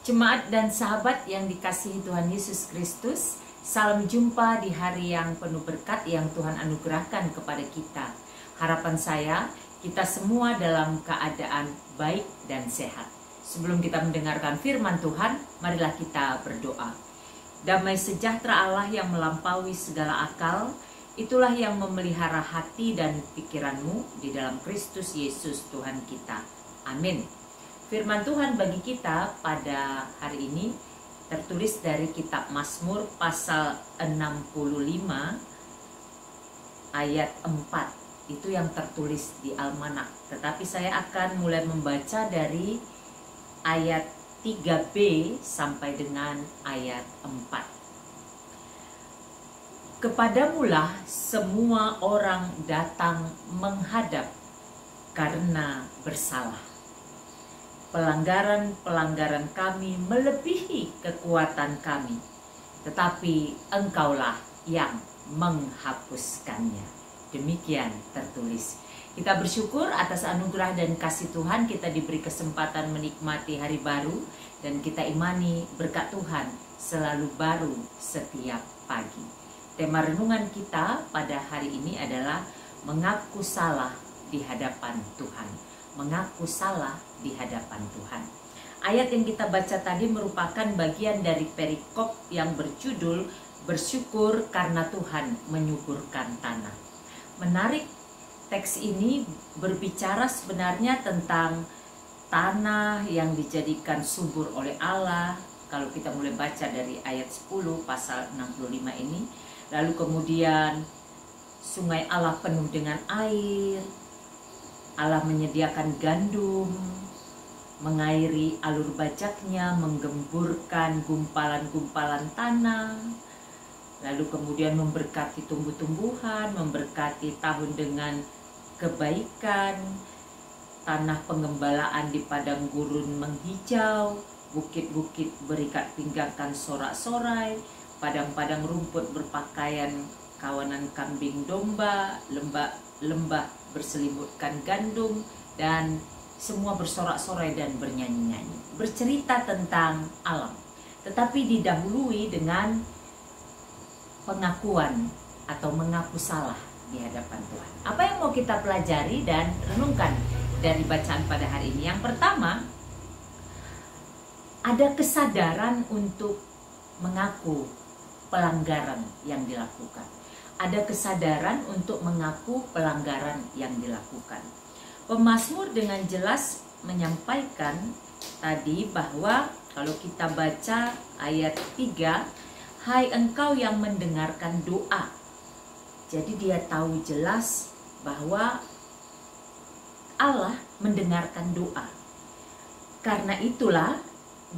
Jemaat dan sahabat yang dikasihi Tuhan Yesus Kristus, salam jumpa di hari yang penuh berkat yang Tuhan anugerahkan kepada kita. Harapan saya, kita semua dalam keadaan baik dan sehat. Sebelum kita mendengarkan firman Tuhan, marilah kita berdoa. Damai sejahtera Allah yang melampaui segala akal, itulah yang memelihara hati dan pikiranmu di dalam Kristus Yesus Tuhan kita. Amin. Firman Tuhan bagi kita pada hari ini tertulis dari kitab Mazmur pasal 65 ayat 4. Itu yang tertulis di Almanak. Tetapi saya akan mulai membaca dari ayat 3b sampai dengan ayat 4. Kepadamulah semua orang datang menghadap karena bersalah. Pelanggaran-pelanggaran kami melebihi kekuatan kami, tetapi Engkaulah yang menghapuskannya. Demikian tertulis. Kita bersyukur atas anugerah dan kasih Tuhan, kita diberi kesempatan menikmati hari baru, dan kita imani berkat Tuhan selalu baru setiap pagi. Tema renungan kita pada hari ini adalah mengaku salah di hadapan Tuhan. Mengaku salah di hadapan Tuhan. Ayat yang kita baca tadi merupakan bagian dari perikop yang berjudul bersyukur karena Tuhan menyuburkan tanah. Menarik, teks ini berbicara sebenarnya tentang tanah yang dijadikan subur oleh Allah. Kalau kita mulai baca dari ayat 10 pasal 65 ini, lalu kemudian sungai Allah penuh dengan air, Allah menyediakan gandum, mengairi alur bajaknya, menggemburkan gumpalan-gumpalan tanah, lalu kemudian memberkati tumbuh-tumbuhan, memberkati tahun dengan kebaikan, tanah pengembalaan di padang gurun menghijau, bukit-bukit berikat pinggangkan sorak-sorai, padang-padang rumput berpakaian kawanan kambing domba, lembah berselimutkan gandum, dan semua bersorak-sorai dan bernyanyi-nyanyi. Bercerita tentang alam, tetapi didahului dengan pengakuan atau mengaku salah di hadapan Tuhan. Apa yang mau kita pelajari dan renungkan dari bacaan pada hari ini? Yang pertama, ada kesadaran untuk mengaku pelanggaran yang dilakukan. Ada kesadaran untuk mengaku pelanggaran yang dilakukan. Pemazmur dengan jelas menyampaikan tadi bahwa kalau kita baca ayat 3, hai engkau yang mendengarkan doa. Jadi dia tahu jelas bahwa Allah mendengarkan doa. Karena itulah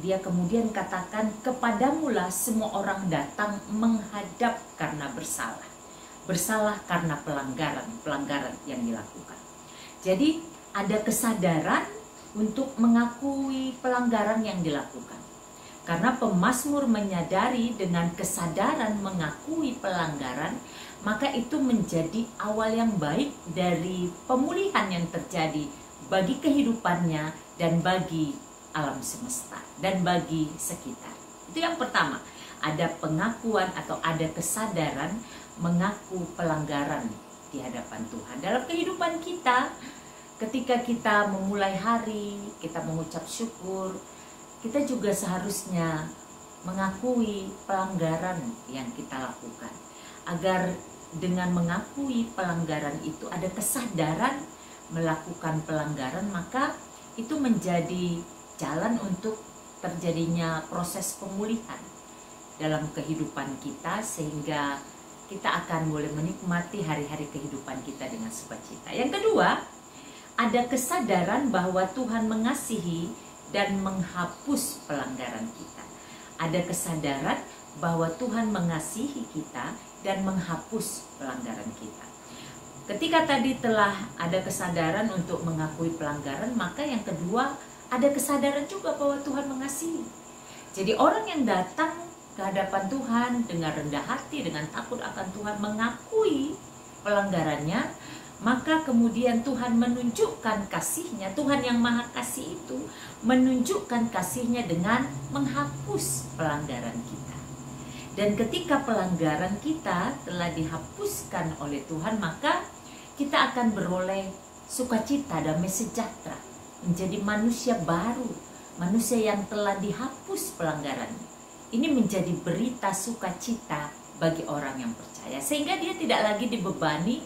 dia kemudian katakan, kepadamulah semua orang datang menghadap karena bersalah. Bersalah karena pelanggaran yang dilakukan. Jadi ada kesadaran untuk mengakui pelanggaran yang dilakukan. Karena pemazmur menyadari dengan kesadaran mengakui pelanggaran, maka itu menjadi awal yang baik dari pemulihan yang terjadi bagi kehidupannya dan bagi alam semesta dan bagi sekitar. Itu yang pertama, ada pengakuan atau ada kesadaran mengaku pelanggaran di hadapan Tuhan. Dalam kehidupan kita, ketika kita memulai hari, kita mengucap syukur, kita juga seharusnya mengakui pelanggaran yang kita lakukan. Agar dengan mengakui pelanggaran itu ada kesadaran melakukan pelanggaran, maka itu menjadi jalan untuk terjadinya proses pemulihan dalam kehidupan kita, sehingga kita akan boleh menikmati hari-hari kehidupan kita dengan sukacita. Yang kedua, ada kesadaran bahwa Tuhan mengasihi dan menghapus pelanggaran kita. Ada kesadaran bahwa Tuhan mengasihi kita dan menghapus pelanggaran kita. Ketika tadi telah ada kesadaran untuk mengakui pelanggaran, maka yang kedua, ada kesadaran juga bahwa Tuhan mengasihi. Jadi orang yang datang ke hadapan Tuhan dengan rendah hati, dengan takut akan Tuhan, mengakui pelanggarannya, maka kemudian Tuhan menunjukkan kasih-Nya. Tuhan yang Maha Kasih itu menunjukkan kasih-Nya dengan menghapus pelanggaran kita. Dan ketika pelanggaran kita telah dihapuskan oleh Tuhan, maka kita akan beroleh sukacita, damai sejahtera, menjadi manusia baru, manusia yang telah dihapus pelanggarannya. Ini menjadi berita sukacita bagi orang yang percaya, sehingga dia tidak lagi dibebani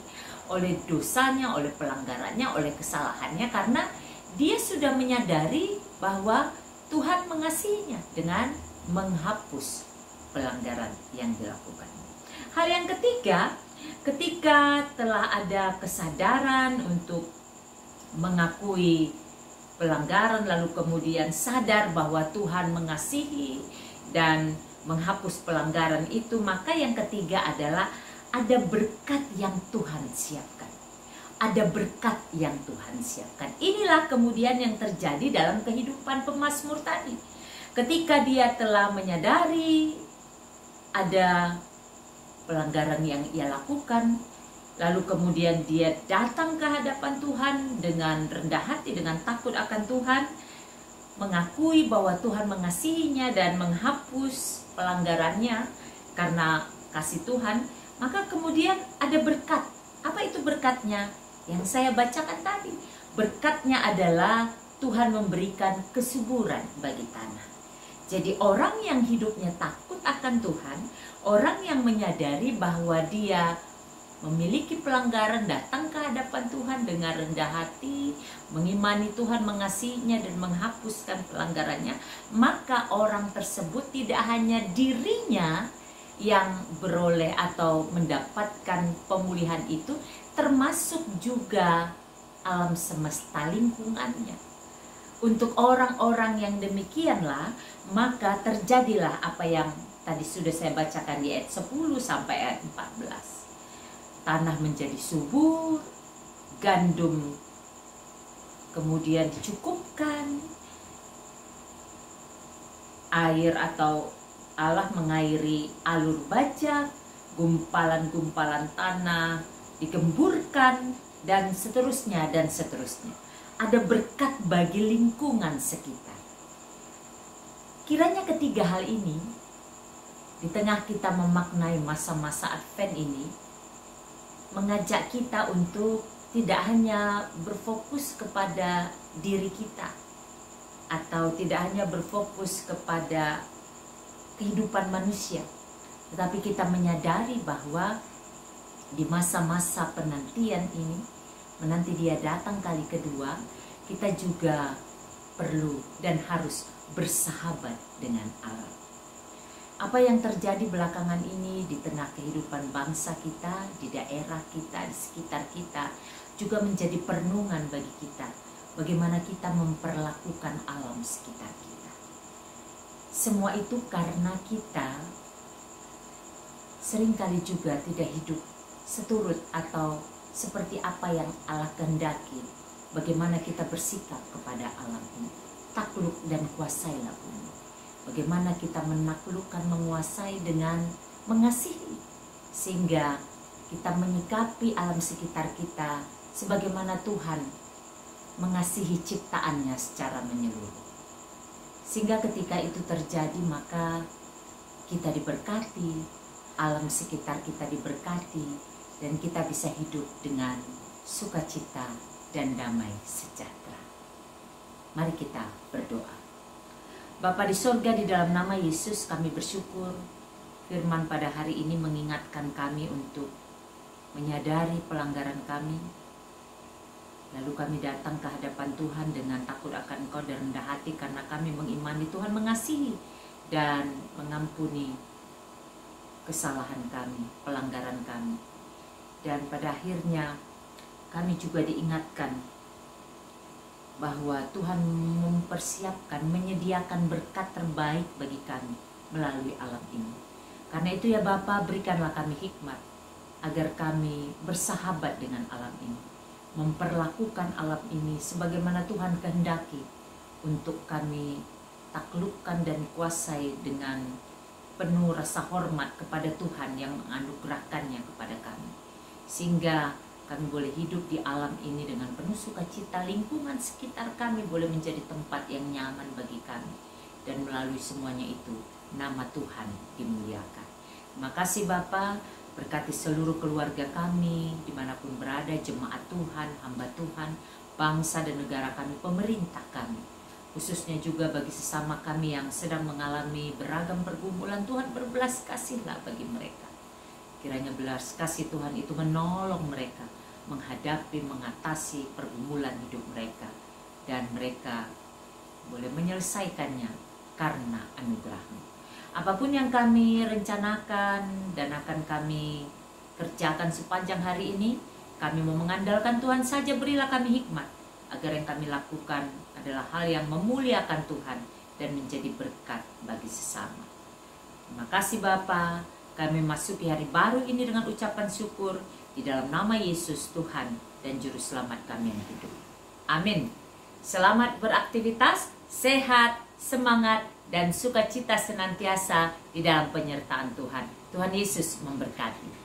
oleh dosanya, oleh pelanggarannya, oleh kesalahannya, karena dia sudah menyadari bahwa Tuhan mengasihinya dengan menghapus pelanggaran yang dilakukan. Hal yang ketiga, ketika telah ada kesadaran untuk mengakui pelanggaran, lalu kemudian sadar bahwa Tuhan mengasihi dan menghapus pelanggaran itu, maka yang ketiga adalah ada berkat yang Tuhan siapkan. Ada berkat yang Tuhan siapkan. Inilah kemudian yang terjadi dalam kehidupan pemazmur tadi. Ketika dia telah menyadari ada pelanggaran yang ia lakukan, lalu kemudian dia datang ke hadapan Tuhan dengan rendah hati, dengan takut akan Tuhan, mengakui bahwa Tuhan mengasihinya dan menghapus pelanggarannya karena kasih Tuhan, maka kemudian ada berkat. Apa itu berkatnya? Yang saya bacakan tadi. Berkatnya adalah Tuhan memberikan kesuburan bagi tanah. Jadi orang yang hidupnya takut akan Tuhan, orang yang menyadari bahwa dia memiliki pelanggaran, datang ke hadapan Tuhan dengan rendah hati, mengimani Tuhan mengasihinya dan menghapuskan pelanggarannya, maka orang tersebut tidak hanya dirinya yang beroleh atau mendapatkan pemulihan itu, termasuk juga alam semesta lingkungannya. Untuk orang-orang yang demikianlah, maka terjadilah apa yang tadi sudah saya bacakan di ayat 10 sampai ayat 14. Tanah menjadi subur, gandum kemudian dicukupkan, air atau Allah mengairi alur bajak, gumpalan-gumpalan tanah digemburkan, dan seterusnya dan seterusnya. Ada berkat bagi lingkungan sekitar. Kiranya ketiga hal ini, di tengah kita memaknai masa-masa Advent ini, mengajak kita untuk tidak hanya berfokus kepada diri kita, atau tidak hanya berfokus kepada kehidupan manusia, tetapi kita menyadari bahwa di masa-masa penantian ini, menanti dia datang kali kedua, kita juga perlu dan harus bersahabat dengan Allah. Apa yang terjadi belakangan ini di tengah kehidupan bangsa kita, di daerah kita, di sekitar kita, juga menjadi perenungan bagi kita. Bagaimana kita memperlakukan alam sekitar kita. Semua itu karena kita seringkali juga tidak hidup seturut atau seperti apa yang Allah kehendaki. Bagaimana kita bersikap kepada alam ini. Takluk dan kuasailah bumi. Bagaimana kita menaklukkan, menguasai dengan mengasihi, sehingga kita menyikapi alam sekitar kita sebagaimana Tuhan mengasihi ciptaannya secara menyeluruh. Sehingga ketika itu terjadi, maka kita diberkati, alam sekitar kita diberkati, dan kita bisa hidup dengan sukacita dan damai sejahtera. Mari kita berdoa. Bapa di sorga, di dalam nama Yesus kami bersyukur firman pada hari ini mengingatkan kami untuk menyadari pelanggaran kami. Lalu kami datang ke hadapan Tuhan dengan takut akan Engkau dan rendah hati, karena kami mengimani Tuhan mengasihi dan mengampuni kesalahan kami, pelanggaran kami. Dan pada akhirnya kami juga diingatkan bahwa Tuhan mempersiapkan, menyediakan berkat terbaik bagi kami melalui alam ini. Karena itu ya Bapa, berikanlah kami hikmat agar kami bersahabat dengan alam ini, memperlakukan alam ini sebagaimana Tuhan kehendaki, untuk kami taklukkan dan kuasai dengan penuh rasa hormat kepada Tuhan yang menganugerahkannya kepada kami. Sehingga kami boleh hidup di alam ini dengan penuh sukacita. Lingkungan sekitar kami boleh menjadi tempat yang nyaman bagi kami. Dan melalui semuanya itu, nama Tuhan dimuliakan. Terima kasih Bapa, berkati seluruh keluarga kami, dimanapun berada, jemaat Tuhan, hamba Tuhan, bangsa dan negara kami, pemerintah kami. Khususnya juga bagi sesama kami yang sedang mengalami beragam pergumulan, Tuhan berbelas kasihlah bagi mereka. Kiranya belas kasih Tuhan itu menolong mereka menghadapi, mengatasi pergumulan hidup mereka. Dan mereka boleh menyelesaikannya karena anugerah-Mu. Apapun yang kami rencanakan dan akan kami kerjakan sepanjang hari ini, kami mau mengandalkan Tuhan saja. Berilah kami hikmat agar yang kami lakukan adalah hal yang memuliakan Tuhan dan menjadi berkat bagi sesama. Terima kasih Bapa. Kami memasuki hari baru ini dengan ucapan syukur di dalam nama Yesus Tuhan dan Juru Selamat kami yang hidup. Amin. Selamat beraktivitas, sehat, semangat, dan sukacita senantiasa di dalam penyertaan Tuhan. Tuhan Yesus memberkati.